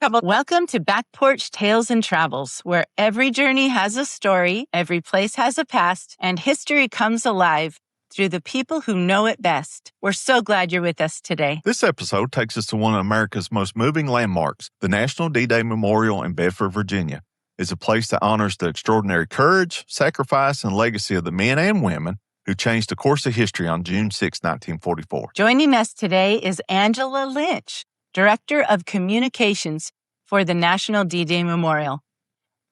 Welcome to Back Porch Tales and Travels, where every journey has a story, every place has a past, and history comes alive through the people who know it best. We're so glad you're with us today. This episode takes us to one of America's most moving landmarks, the National D-Day Memorial in Bedford, Virginia. It's a place that honors the extraordinary courage, sacrifice, and legacy of the men and women who changed the course of history on June 6, 1944. Joining us today is Angela Lynch, Director of Communications for the National D-Day Memorial.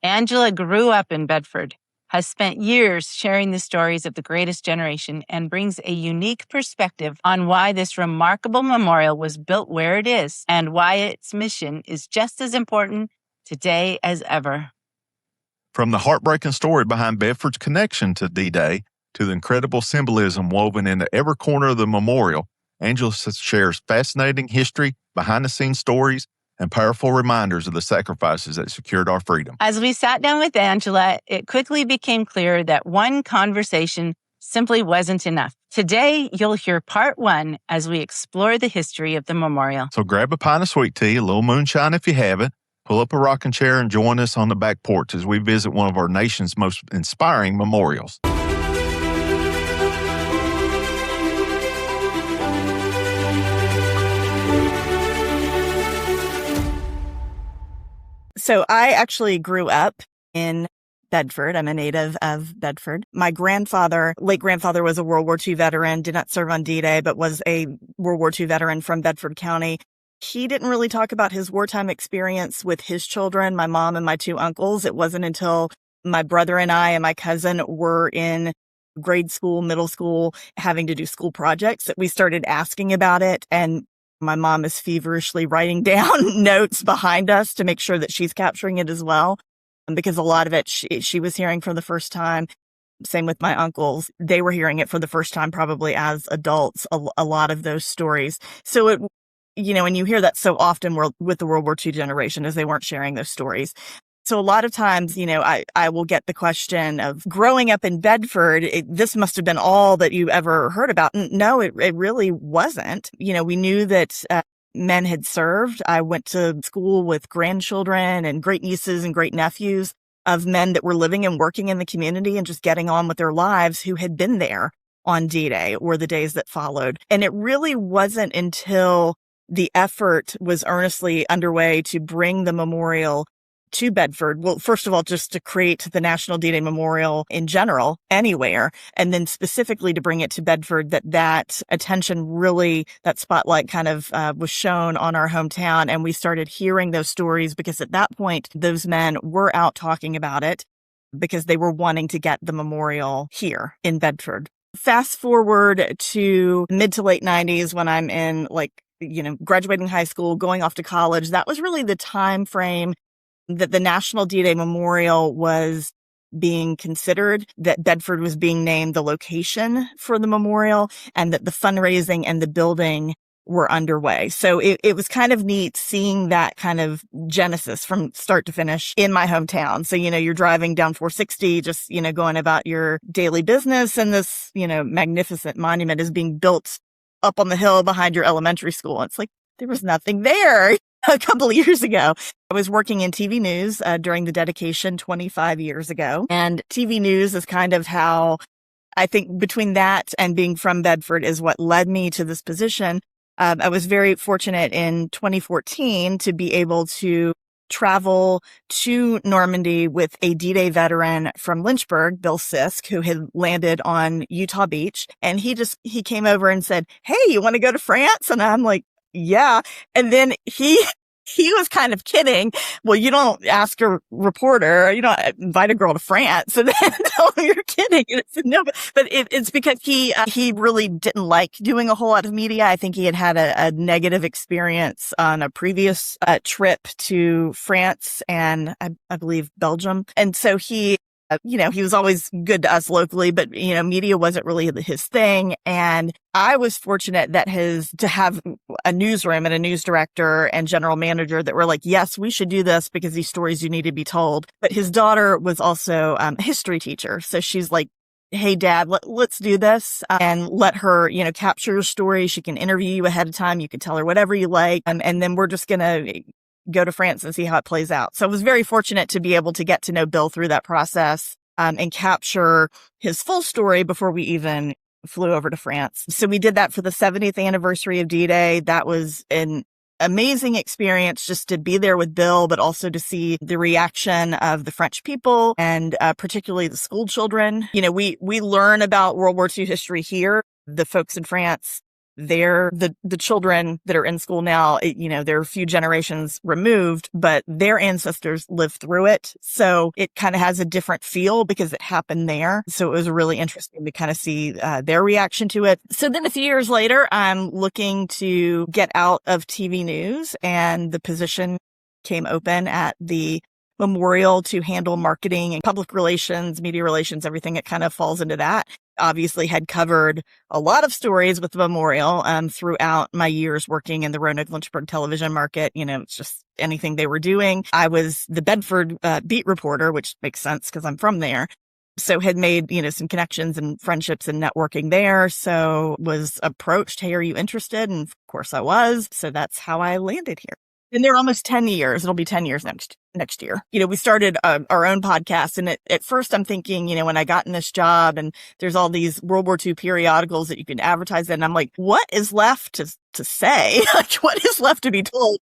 Angela grew up in Bedford, has spent years sharing the stories of the greatest generation, and brings a unique perspective on why this remarkable memorial was built where it is and why its mission is just as important today as ever. From the heartbreaking story behind Bedford's connection to D-Day to the incredible symbolism woven into every corner of the memorial, Angela shares fascinating history, behind-the-scenes stories, and powerful reminders of the sacrifices that secured our freedom. As we sat down with Angela, it quickly became clear that one conversation simply wasn't enough. Today, you'll hear part one as we explore the history of the memorial. So grab a pint of sweet tea, a little moonshine if you have it, pull up a rocking chair and join us on the back porch as we visit one of our nation's most inspiring memorials. So I actually grew up in Bedford. I'm a native of Bedford. My late grandfather, was a World War II veteran, did not serve on D-Day, but was a World War II veteran from Bedford County. He didn't really talk about his wartime experience with his children, my mom and my two uncles. It wasn't until my brother and I and my cousin were in grade school, middle school, having to do school projects that we started asking about it. And my mom is feverishly writing down notes behind us to make sure that she's capturing it as well, because a lot of it she was hearing for the first time. Same with my uncles. They were hearing it for the first time probably as adults, a lot of those stories. So and you hear that so often with the World War II generation, as they weren't sharing those stories. So a lot of times, I will get the question of growing up in Bedford, this must have been all that you ever heard about. No, it really wasn't. We knew that men had served. I went to school with grandchildren and great nieces and great nephews of men that were living and working in the community and just getting on with their lives who had been there on D-Day or the days that followed. And it really wasn't until the effort was earnestly underway to bring the memorial to Bedford. Well, first of all, just to create the National D-Day Memorial in general, anywhere, and then specifically to bring it to Bedford, that attention really, that spotlight kind of was shown on our hometown. And we started hearing those stories because at that point, those men were out talking about it because they were wanting to get the memorial here in Bedford. Fast forward to mid to late 90s when I'm in graduating high school, going off to college. That was really the time frame that the National D-Day Memorial was being considered, that Bedford was being named the location for the memorial, and that the fundraising and the building were underway. So it was kind of neat seeing that kind of genesis from start to finish in my hometown. So, you're driving down 460, just, going about your daily business, and this, magnificent monument is being built up on the hill behind your elementary school. It's like there was nothing there a couple of years ago. I was working in TV news during the dedication 25 years ago. And TV news is kind of how I think between that and being from Bedford is what led me to this position. I was very fortunate in 2014 to be able to travel to Normandy with a D-Day veteran from Lynchburg, Bill Sisk, who had landed on Utah Beach. And he came over and said, "Hey, you want to go to France?" And I'm like, "Yeah." And then he was kind of kidding. Well, you don't ask a reporter, you don't invite a girl to France and then tell them you're kidding. And I said, no, but it's because he really didn't like doing a whole lot of media. I think he had a negative experience on a previous trip to France and I believe Belgium. And so he was always good to us locally, but, media wasn't really his thing. And I was fortunate to have a newsroom and a news director and general manager that were like, yes, we should do this because these stories do need to be told. But his daughter was also a history teacher. So she's like, "Hey, Dad, let's do this and let her, capture your story. She can interview you ahead of time. You can tell her whatever you like. And then we're just going to go to France and see how it plays out. So I was very fortunate to be able to get to know Bill through that process, and capture his full story before we even flew over to France. So we did that for the 70th anniversary of D-Day. That was an amazing experience just to be there with Bill, but also to see the reaction of the French people and particularly the school children. We learn about World War II history here. The folks in France, they're the children that are in school now, they're a few generations removed, but their ancestors lived through it. So it kind of has a different feel because it happened there. So it was really interesting to kind of see their reaction to it. So then a few years later, I'm looking to get out of TV news, and the position came open at the memorial to handle marketing and public relations, media relations, everything that kind of falls into that. Obviously had covered a lot of stories with the memorial throughout my years working in the Roanoke-Lynchburg television market. It's just anything they were doing. I was the Bedford beat reporter, which makes sense because I'm from there. So had made, some connections and friendships and networking there. So was approached, hey, are you interested? And of course I was. So that's how I landed here. And they're almost 10 years. It'll be 10 years next year. We started our own podcast. And at first I'm thinking, when I got in this job and there's all these World War II periodicals that you can advertise in, I'm like, what is left to say? Like, what is left to be told?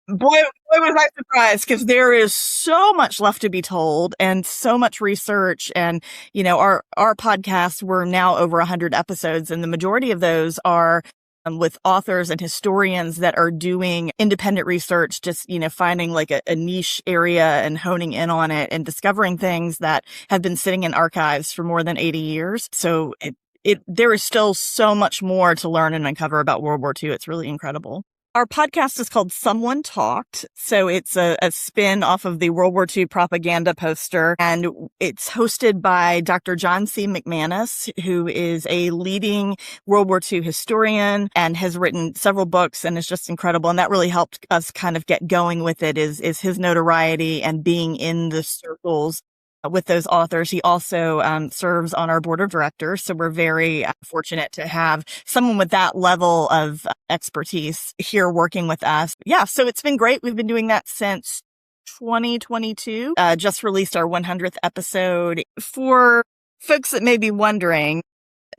Boy, was I surprised, because there is so much left to be told and so much research. And, our podcast, we're now over 100 episodes, and the majority of those are with authors and historians that are doing independent research, just, finding like a niche area and honing in on it and discovering things that have been sitting in archives for more than 80 years. So there is still so much more to learn and uncover about World War II. It's really incredible. Our podcast is called Someone Talked. So it's a spin off of the World War II propaganda poster. And it's hosted by Dr. John C. McManus, who is a leading World War II historian and has written several books and is just incredible. And that really helped us kind of get going with it, is his notoriety and being in the circles with those authors. He also serves on our board of directors. So we're very fortunate to have someone with that level of expertise here working with us. Yeah, so it's been great. We've been doing that since 2022. Just released our 100th episode. For folks that may be wondering,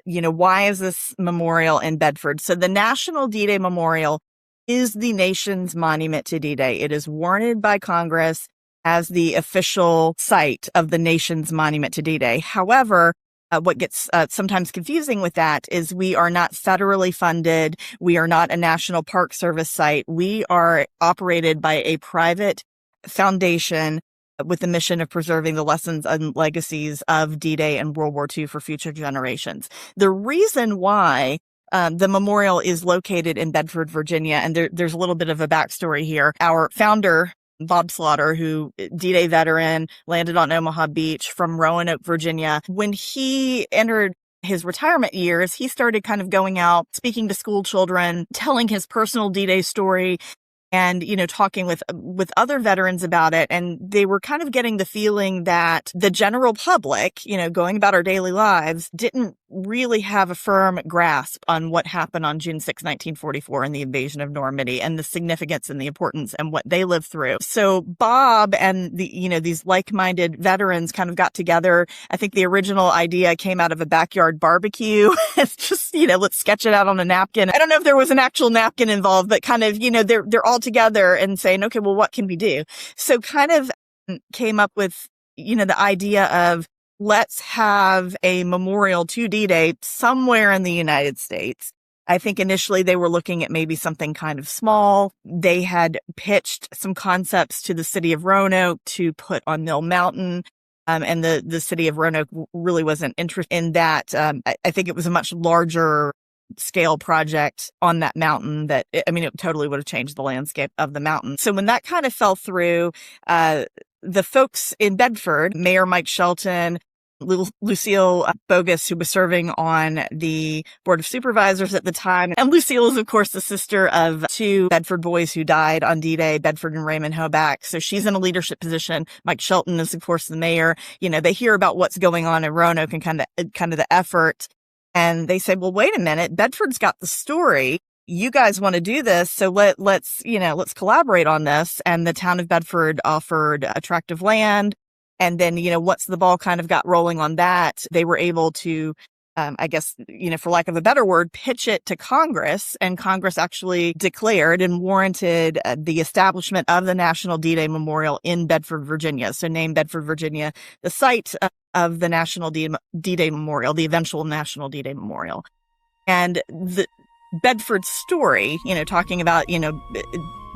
why is this memorial in Bedford? So the National D-Day Memorial is the nation's monument to D-Day. It is warranted by Congress as the official site of the nation's monument to D-Day. However, what gets sometimes confusing with that is we are not federally funded. We are not a National Park Service site. We are operated by a private foundation with the mission of preserving the lessons and legacies of D-Day and World War II for future generations. The reason why the memorial is located in Bedford, Virginia, and there's a little bit of a backstory here. Our founder, Bob Slaughter, who D-Day veteran, landed on Omaha Beach from Roanoke, Virginia. When he entered his retirement years, he started kind of going out, speaking to school children, telling his personal D-Day story, and, talking with other veterans about it. And they were kind of getting the feeling that the general public, going about our daily lives, didn't really have a firm grasp on what happened on June 6, 1944 and the invasion of Normandy and the significance and the importance and what they lived through. So Bob and these like-minded veterans kind of got together. I think the original idea came out of a backyard barbecue. It's just, let's sketch it out on a napkin. I don't know if there was an actual napkin involved, but kind of, they're all together and saying, okay, well, what can we do? So kind of came up with, the idea of, let's have a memorial to D-Day somewhere in the United States. I think initially they were looking at maybe something kind of small. They had pitched some concepts to the city of Roanoke to put on Mill Mountain. And the city of Roanoke really wasn't interested in that. I think it was a much larger scale project on that mountain that, it totally would have changed the landscape of the mountain. So when that kind of fell through, the folks in Bedford, Mayor Mike Shelton, Lucille Bogus, who was serving on the Board of Supervisors at the time. And Lucille is, of course, the sister of two Bedford boys who died on D-Day, Bedford and Raymond Hoback. So she's in a leadership position. Mike Shelton is, of course, the mayor. They hear about what's going on in Roanoke and kind of the effort. And they say, well, wait a minute, Bedford's got the story. you guys want to do this, so let's collaborate on this. And the town of Bedford offered attractive land. And then, once the ball kind of got rolling on that, they were able to, I guess, for lack of a better word, pitch it to Congress. And Congress actually declared and warranted the establishment of the National D-Day Memorial in Bedford, Virginia. So named Bedford, Virginia, the site of the National D-Day Memorial, the eventual National D-Day Memorial. And the Bedford's story, talking about,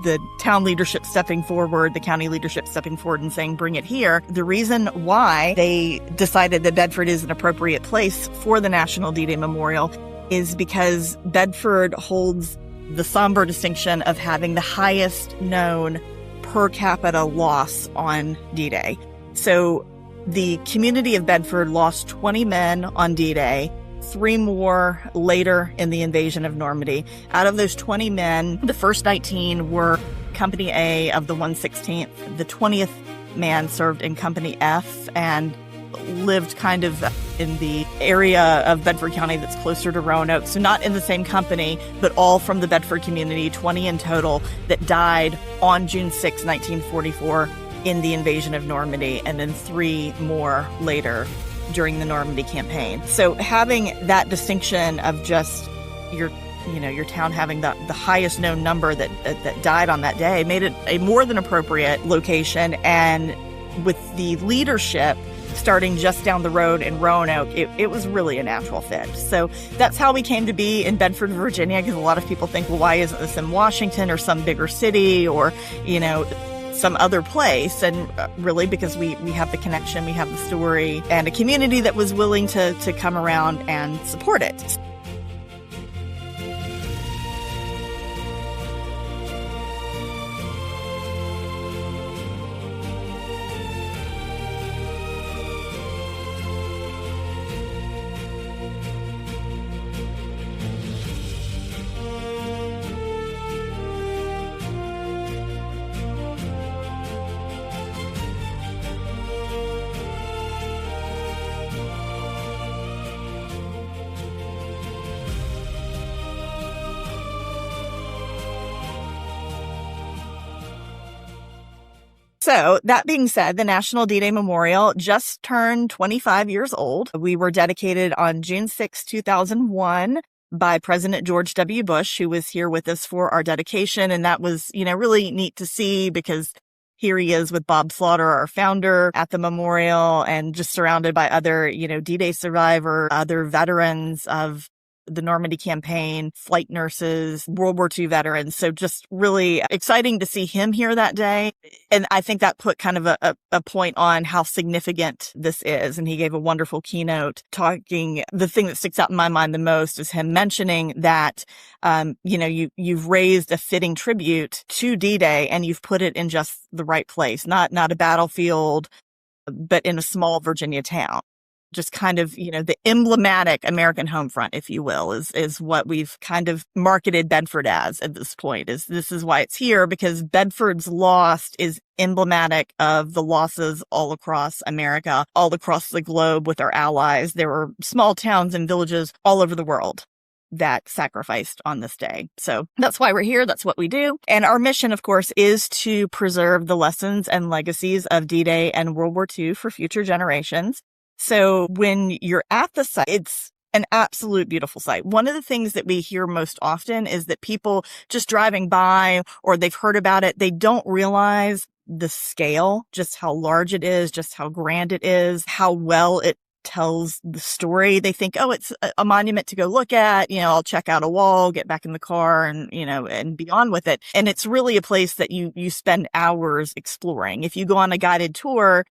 the town leadership stepping forward, the county leadership stepping forward and saying, bring it here. The reason why they decided that Bedford is an appropriate place for the National D-Day Memorial is because Bedford holds the somber distinction of having the highest known per capita loss on D-Day. So the community of Bedford lost 20 men on D-Day, 3 more later in the invasion of Normandy. Out of those 20 men, the first 19 were Company A of the 116th. The 20th man served in Company F and lived kind of in the area of Bedford County that's closer to Roanoke. So not in the same company, but all from the Bedford community, 20 in total, that died on June 6, 1944 in the invasion of Normandy, and then 3 more later during the Normandy campaign. So having that distinction of just your town having the highest known number that died on that day made it a more than appropriate location. And with the leadership starting just down the road in Roanoke, it was really a natural fit. So that's how we came to be in Bedford, Virginia, because a lot of people think, well, why isn't this in Washington or some bigger city or, some other place? And really because we have the connection, we have the story, and a community that was willing to come around and support it. So that being said, the National D-Day Memorial just turned 25 years old. We were dedicated on June 6, 2001 by President George W. Bush, who was here with us for our dedication. And that was, really neat to see because here he is with Bob Slaughter, our founder, at the memorial and just surrounded by other, D-Day survivor, other veterans of the Normandy campaign, flight nurses, World War II veterans. So just really exciting to see him here that day. And I think that put kind of a point on how significant this is. And he gave a wonderful keynote talking. The thing that sticks out in my mind the most is him mentioning that, you've raised a fitting tribute to D-Day and you've put it in just the right place, not a battlefield, but in a small Virginia town. Just kind of, the emblematic American home front, if you will, is what we've kind of marketed Bedford as at this point. This is why it's here, because Bedford's loss is emblematic of the losses all across America, all across the globe with our allies. There were small towns and villages all over the world that sacrificed on this day. So that's why we're here. That's what we do. And our mission, of course, is to preserve the lessons and legacies of D-Day and World War II for future generations. So when you're at the site, it's an absolute beautiful site. One of the things that we hear most often is that people just driving by or they've heard about it, they don't realize the scale, just how large it is, just how grand it is, how well it tells the story. They think, oh, it's a monument to go look at. I'll check out a wall, get back in the car and, and be on with it. And it's really a place that you spend hours exploring. If you go on a guided tour,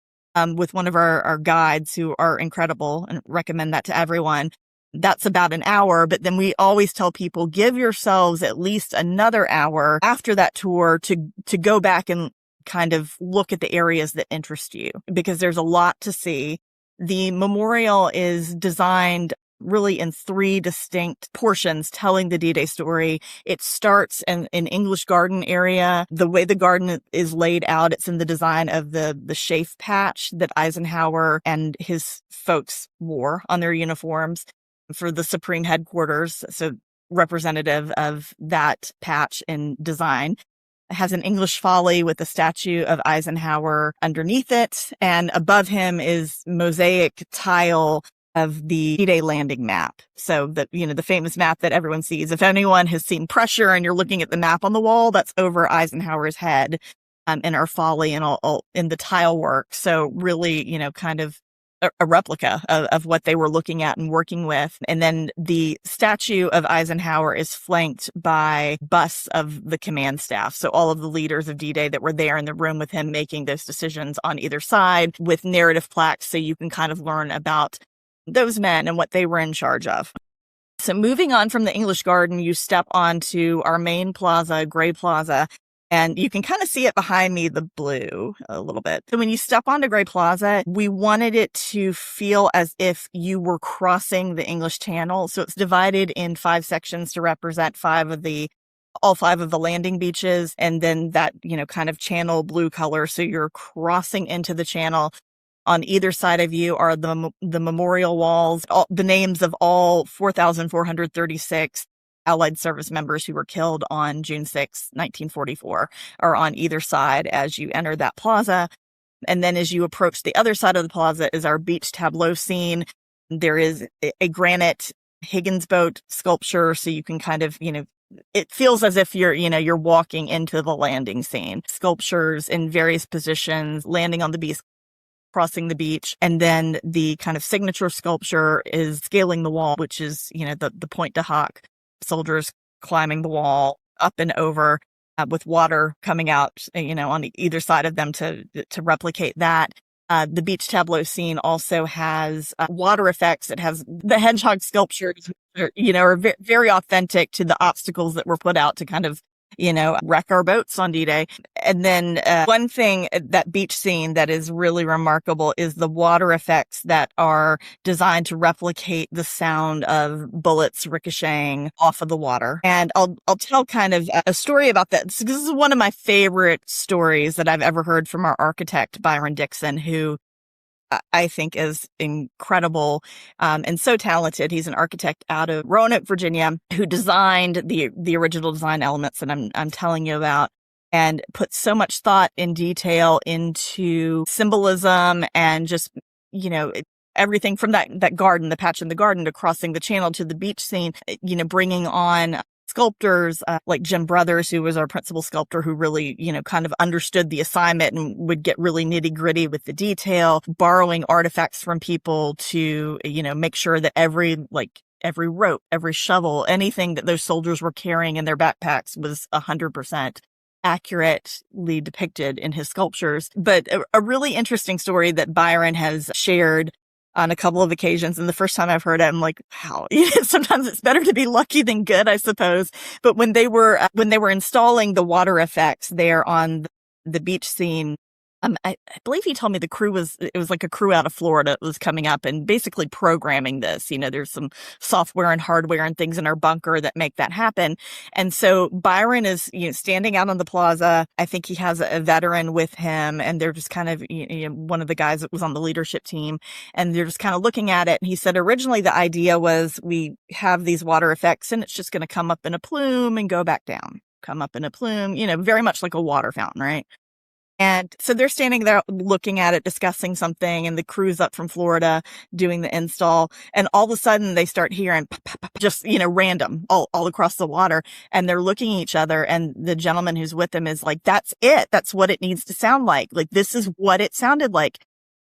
with one of our guides who are incredible and recommend that to everyone, that's about an hour. But then we always tell people, give yourselves at least another hour after that tour to go back and kind of look at the areas that interest you, because there's a lot to see. The memorial is designed really in 3 distinct portions telling the D-Day story. It starts in an English garden area. The way the garden is laid out, it's in the design of the chafe patch that Eisenhower and his folks wore on their uniforms for the Supreme Headquarters. So representative of that patch in design. It has an English folly with a statue of Eisenhower underneath it. And above him is mosaic tile of the D-Day landing map. So the famous map that everyone sees. If anyone has seen Pressure and you're looking at the map on the wall, that's over Eisenhower's head, in our folly and all in the tile work. So really, kind of a replica of what they were looking at and working with. And then the statue of Eisenhower is flanked by busts of the command staff. So all of the leaders of D-Day that were there in the room with him making those decisions on either side, with narrative plaques, so you can kind of learn about those men and what they were in charge of. So moving on from the English Garden, you step onto our main plaza, Gray Plaza. And you can kind of see it behind me, the blue, a little bit. So when you step onto Gray Plaza, we wanted it to feel as if you were crossing the English Channel. So it's divided in 5 sections to represent all 5 of the landing beaches. And then that, kind of channel blue color. So you're crossing into the channel. On either side of you are the memorial walls, the names of all 4,436 Allied service members who were killed on June 6, 1944, are on either side as you enter that plaza. And then as you approach the other side of the plaza is our beach tableau scene. There is a granite Higgins boat sculpture, so you can kind of, it feels as if you're walking into the landing scene. Sculptures in various positions, landing on the beach, crossing the beach. And then the kind of signature sculpture is scaling the wall, which is, the Point de Hoc. Soldiers climbing the wall up and over, with water coming out, on either side of them to replicate that. The beach tableau scene also has water effects. It has the hedgehog sculptures, are very authentic to the obstacles that were put out to kind of, wreck our boats on D-Day. And then one thing, that beach scene that is really remarkable is the water effects that are designed to replicate the sound of bullets ricocheting off of the water. And I'll tell kind of a story about that. This is one of my favorite stories that I've ever heard from our architect, Byron Dixon, who I think is incredible, and so talented. He's an architect out of Roanoke, Virginia, who designed the original design elements that I'm telling you about, and put so much thought and detail into symbolism and just, everything from that garden, the patch in the garden, to crossing the channel to the beach scene, bringing on sculptors like Jim Brothers, who was our principal sculptor, who really, kind of understood the assignment and would get really nitty gritty with the detail, borrowing artifacts from people to, make sure that every rope, every shovel, anything that those soldiers were carrying in their backpacks was 100% accurately depicted in his sculptures. But a really interesting story that Byron has shared on a couple of occasions. And the first time I've heard it, I'm like, wow, sometimes it's better to be lucky than good, I suppose. But when they were installing the water effects there on the beach scene, I believe he told me it was like a crew out of Florida that was coming up and basically programming this. There's some software and hardware and things in our bunker that make that happen. And so Byron is, standing out on the plaza. I think he has a veteran with him, and they're just kind of, one of the guys that was on the leadership team, and they're just kind of looking at it. And he said, originally the idea was we have these water effects and it's just going to come up in a plume and go back down, come up in a plume, very much like a water fountain, right? And so they're standing there looking at it, discussing something, and the crew's up from Florida doing the install. And all of a sudden they start hearing just, random all across the water. And they're looking at each other. And the gentleman who's with them is like, that's it. That's what it needs to sound like. Like, this is what it sounded like.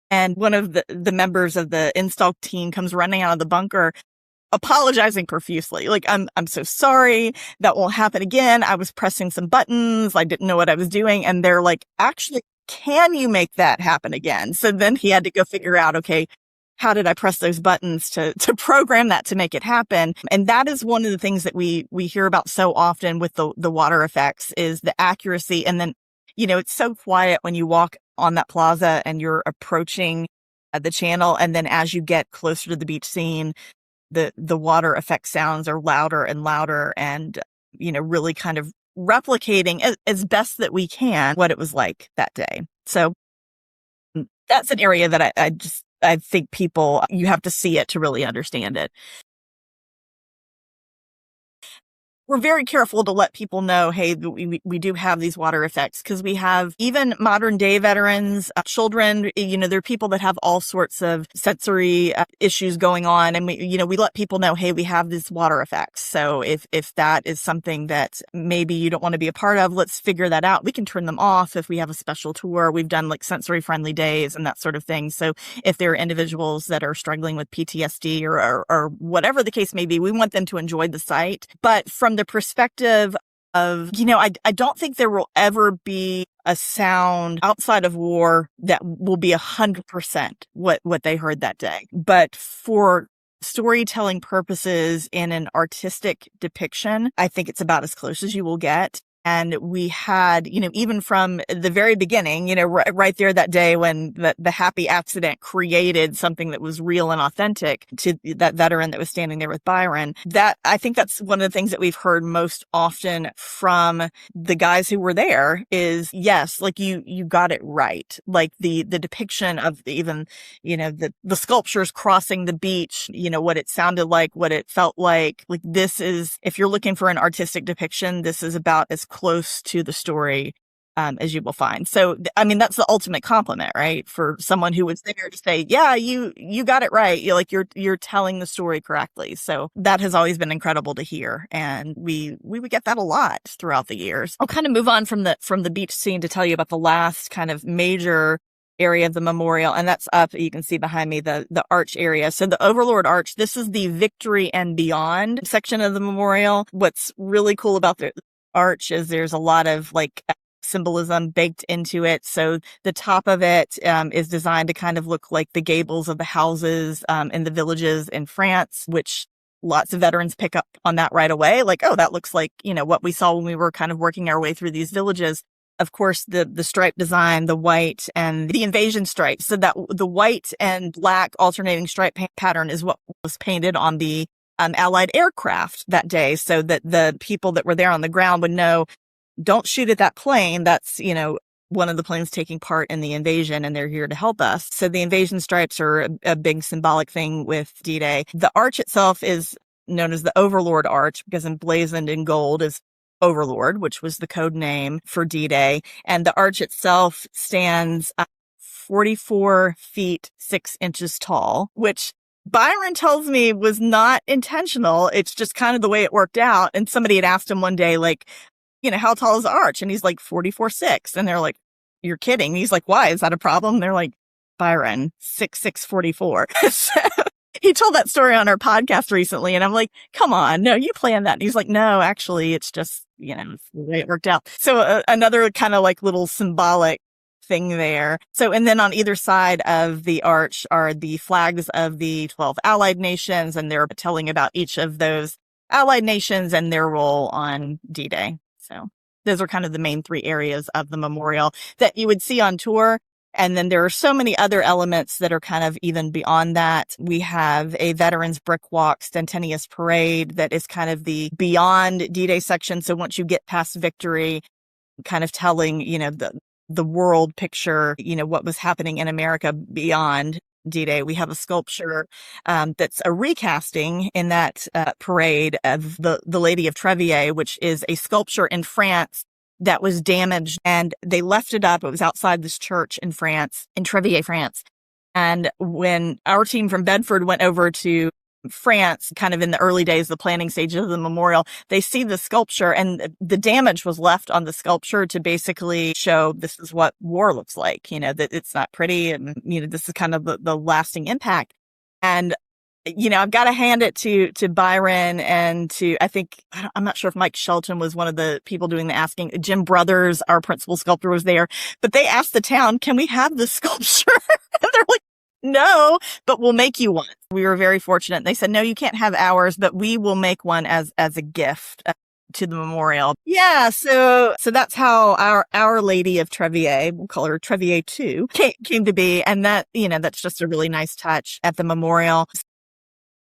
And one of the members of the install team comes running out of the bunker, apologizing profusely. Like, I'm so sorry. That won't happen again. I was pressing some buttons. I didn't know what I was doing. And they're like, actually, can you make that happen again? So then he had to go figure out, okay, how did I press those buttons to program that to make it happen? And that is one of the things that we hear about so often with the water effects, is the accuracy. And then, it's so quiet when you walk on that plaza and you're approaching the channel. And then as you get closer to the beach scene, the water effect sounds are louder and louder, and, really kind of replicating as best that we can what it was like that day. So that's an area that I think you have to see it to really understand it. we're very careful to let people know, hey, we do have these water effects, because we have even modern day veterans, children, there are people that have all sorts of sensory issues going on. And we let people know, hey, we have these water effects. So if that is something that maybe you don't want to be a part of, let's figure that out. We can turn them off if we have a special tour. We've done like sensory friendly days and that sort of thing. So if there are individuals that are struggling with PTSD or whatever the case may be, we want them to enjoy the site. But from the perspective of, I don't think there will ever be a sound outside of war that will be 100% what they heard that day. But for storytelling purposes in an artistic depiction, I think it's about as close as you will get. And we had, even from the very beginning, right there that day when the happy accident created something that was real and authentic to that veteran that was standing there with Byron, that I think that's one of the things that we've heard most often from the guys who were there is, yes, like you got it right. Like the depiction of even, the sculptures crossing the beach, what it sounded like, what it felt like this is, if you're looking for an artistic depiction, this is about as close to the story as you will find. So, that's the ultimate compliment, right? For someone who was there to say, yeah, you got it right. You're telling the story correctly. So that has always been incredible to hear. And we would get that a lot throughout the years. I'll kind of move on from the beach scene to tell you about the last kind of major area of the memorial, and that's up, you can see behind me, the arch area. So the Overlord Arch, this is the Victory and Beyond section of the memorial. What's really cool about the arch is there's a lot of symbolism baked into it. So the top of it is designed to kind of look like the gables of the houses in the villages in France, which lots of veterans pick up on that right away. Like, oh, that looks like, what we saw when we were kind of working our way through these villages. Of course, the stripe design, the white and the invasion stripe. So that the white and black alternating stripe pattern is what was painted on the Allied aircraft that day, so that the people that were there on the ground would know, don't shoot at that plane. That's, one of the planes taking part in the invasion, and they're here to help us. So the invasion stripes are a big symbolic thing with D-Day. The arch itself is known as the Overlord Arch because emblazoned in gold is Overlord, which was the code name for D-Day. And the arch itself stands 44 feet, 6 inches tall, which Byron tells me was not intentional. It's just kind of the way it worked out. And somebody had asked him one day, how tall is the arch? And he's like 44'6". And they're like, you're kidding. And he's like, why? Is that a problem? And they're like, Byron, 6'6", 44. So he told that story on our podcast recently. And I'm like, come on, no, you planned that. And he's like, no, actually, it's just, it's the way it worked out. So another kind of little symbolic thing there. So, and then on either side of the arch are the flags of the 12 Allied nations, and they're telling about each of those Allied nations and their role on D-Day. So those are kind of the main three areas of the memorial that you would see on tour. And then there are so many other elements that are kind of even beyond that. We have a Veterans Brick Walk, Centennial Parade that is kind of the beyond D-Day section. So once you get past Victory, kind of telling, the world picture, what was happening in America beyond D-Day. We have a sculpture that's a recasting in that parade of the Lady of Trevier, which is a sculpture in France that was damaged, and they left it up. It was outside this church in France, in Trevier, France. And when our team from Bedford went over to France, kind of in the early days, the planning stages of the memorial, they see the sculpture, and the damage was left on the sculpture to basically show this is what war looks like, that it's not pretty, and, this is kind of the lasting impact. And, I've got to hand it to Byron and to, I'm not sure if Mike Shelton was one of the people doing the asking. Jim Brothers, our principal sculptor, was there, but they asked the town, can we have this sculpture? And they're like, no, but we'll make you one. We were very fortunate. They said, no, you can't have ours, but we will make one as a gift to the memorial. Yeah. So that's how our Lady of Trevier, we'll call her Trevier 2, came to be. And that, that's just a really nice touch at the memorial.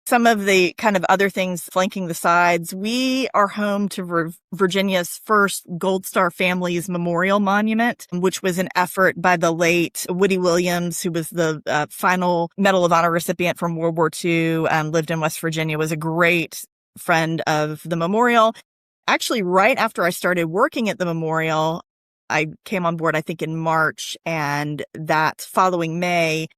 Some of the kind of other things flanking the sides, we are home to Virginia's first Gold Star Families Memorial Monument, which was an effort by the late Woody Williams, who was the final Medal of Honor recipient from World War II, lived in West Virginia, was a great friend of the memorial. actually, right after I started working at the memorial, I came on board, I think, in March, and that following May,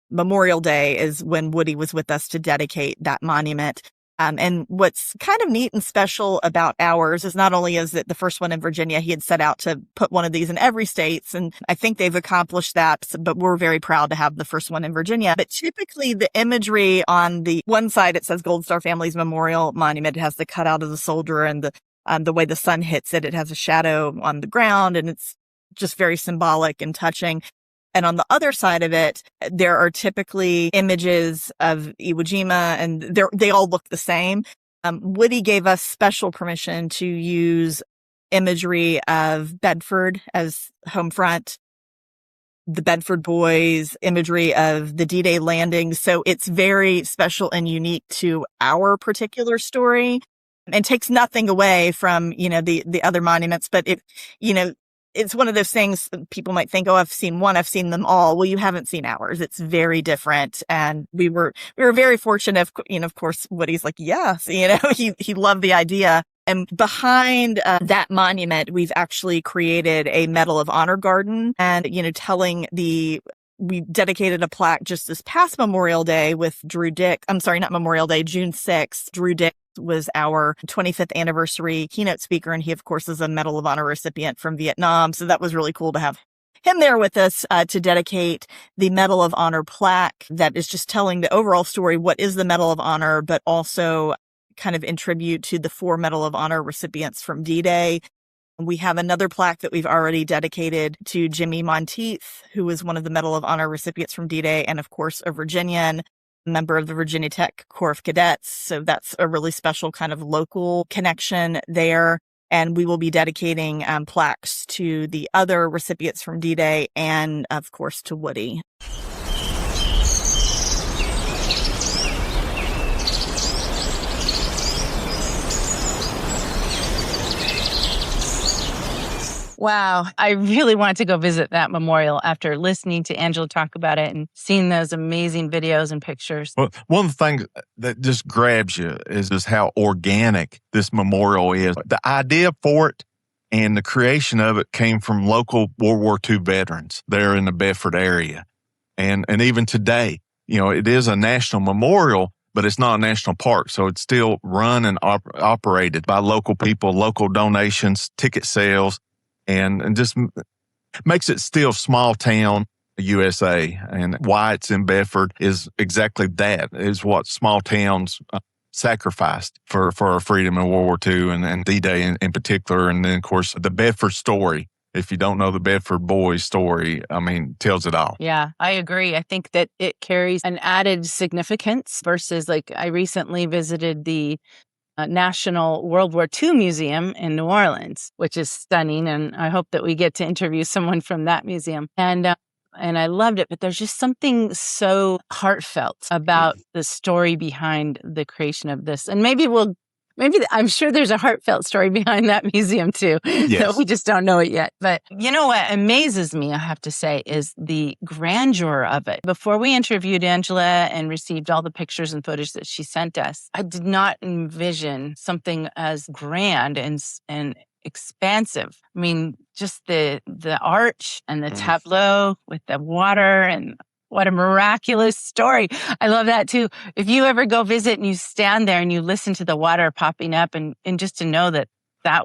Memorial Day, is when Woody was with us to dedicate that monument. And what's kind of neat and special about ours is not only is it the first one in Virginia, he had set out to put one of these in every state, and I think they've accomplished that, but we're very proud to have the first one in Virginia. But typically the imagery on the one side, it says Gold Star Family's Memorial Monument. It has the cutout of the soldier and the way the sun hits it. It has a shadow on the ground, and it's just very symbolic and touching. And on the other side of it, there are typically images of Iwo Jima, and they all look the same. Woody gave us special permission to use imagery of Bedford as home front, the Bedford boys, imagery of the D-Day landing. So it's very special and unique to our particular story, and takes nothing away from, the other monuments. But it's one of those things people might think, oh, I've seen one, I've seen them all. Well, you haven't seen ours. It's very different. And we were very fortunate. Of course, Woody's like, yes, he loved the idea. And behind that monument, we've actually created a Medal of Honor garden, and, we dedicated a plaque just this past Memorial Day with Drew Dick. I'm sorry, not Memorial Day, June 6th. Drew Dick was our 25th anniversary keynote speaker, and he, of course, is a Medal of Honor recipient from Vietnam. So that was really cool to have him there with us to dedicate the Medal of Honor plaque that is just telling the overall story. What is the Medal of Honor, but also kind of in tribute to the 4 Medal of Honor recipients from D-Day. We have another plaque that we've already dedicated to Jimmy Monteith, who was one of the Medal of Honor recipients from D-Day, and of course a Virginian, member of the Virginia Tech Corps of Cadets. So that's a really special kind of local connection there. And we will be dedicating plaques to the other recipients from D-Day and, of course, to Woody. Wow. I really want to go visit that memorial after listening to Angela talk about it and seeing those amazing videos and pictures. Well, one of the things that just grabs you is just how organic this memorial is. The idea for it and the creation of it came from local World War II veterans there in the Bedford area. And even today, it is a national memorial, but it's not a national park. So it's still run and operated by local people, local donations, ticket sales, and just makes it still small town USA. And why it's in Bedford is exactly that, is what small towns sacrificed for our freedom in World War II and D-Day in particular. And then, of course, the Bedford story. If you don't know the Bedford boys story, tells it all. Yeah, I agree. I think that it carries an added significance versus, like, I recently visited the National World War II Museum in New Orleans, which is stunning. And I hope that we get to interview someone from that museum. And I loved it. But there's just something so heartfelt about the story behind the creation of this. And maybe I'm sure there's a heartfelt story behind that museum too. Yes. We just don't know it yet. But what amazes me, I have to say, is the grandeur of it. Before we interviewed Angela and received all the pictures and footage that she sent us, I did not envision something as grand and expansive. Just the arch and the tableau with the water, and what a miraculous story. I love that too. If you ever go visit and you stand there and you listen to the water popping up, and just to know that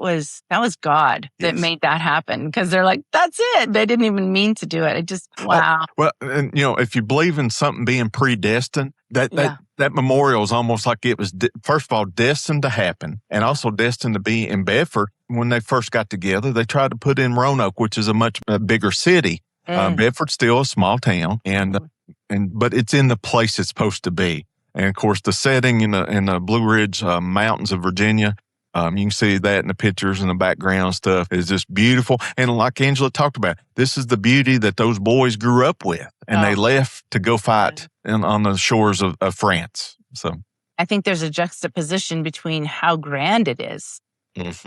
was God that made that happen, because they're like, that's it. They didn't even mean to do it. It just, wow. Well, and if you believe in something being predestined, that memorial is almost like it was, first of all, destined to happen, and also destined to be in Bedford. When they first got together, they tried to put in Roanoke, which is a much bigger city. Bedford's still a small town, but it's in the place it's supposed to be. And of course, the setting in the Blue Ridge Mountains of Virginia, you can see that in the pictures and the background stuff is just beautiful. And like Angela talked about, this is the beauty that those boys grew up with, and they left to go fight on the shores of France. So I think there's a juxtaposition between how grand it is.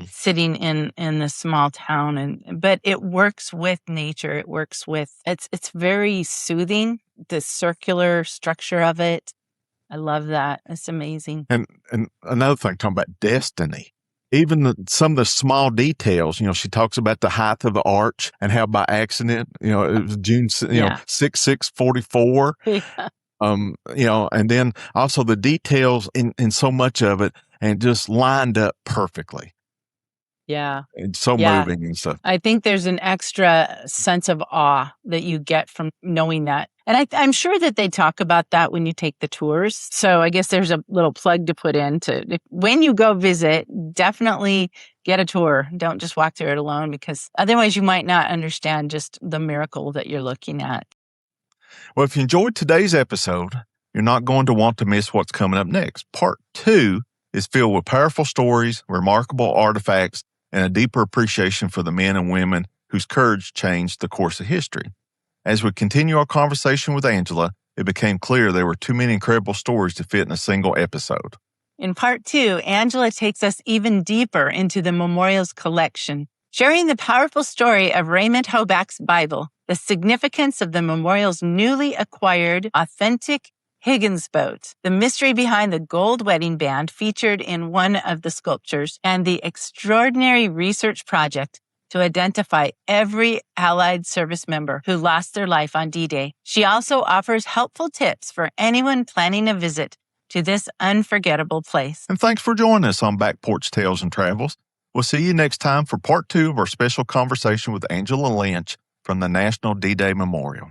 Sitting in the small town, but it works with nature. It works with it's very soothing, the circular structure of it. I love that. It's amazing. And another thing, talking about destiny, Even some of the small details, she talks about the height of the arch and how by accident, it was June, 6/6/44. And then also the details in so much of it and just lined up perfectly. Yeah. It's so Yeah. moving and stuff. I think there's an extra sense of awe that you get from knowing that. And I'm sure that they talk about that when you take the tours. So I guess there's a little plug to put in when you go visit, definitely get a tour. Don't just walk through it alone, because otherwise you might not understand just the miracle that you're looking at. Well, if you enjoyed today's episode, you're not going to want to miss what's coming up next. Part 2 is filled with powerful stories, remarkable artifacts, and a deeper appreciation for the men and women whose courage changed the course of history. As we continue our conversation with Angela, it became clear there were too many incredible stories to fit in a single episode. In Part 2, Angela takes us even deeper into the memorial's collection, sharing the powerful story of Raymond Hoback's Bible, the significance of the memorial's newly acquired, authentic Higgins boat, the mystery behind the gold wedding band featured in one of the sculptures, and the extraordinary research project to identify every Allied service member who lost their life on D-Day. She also offers helpful tips for anyone planning a visit to this unforgettable place. And thanks for joining us on Back Porch Tales and Travels. We'll see you next time for Part 2 of our special conversation with Angela Lynch from the National D-Day Memorial.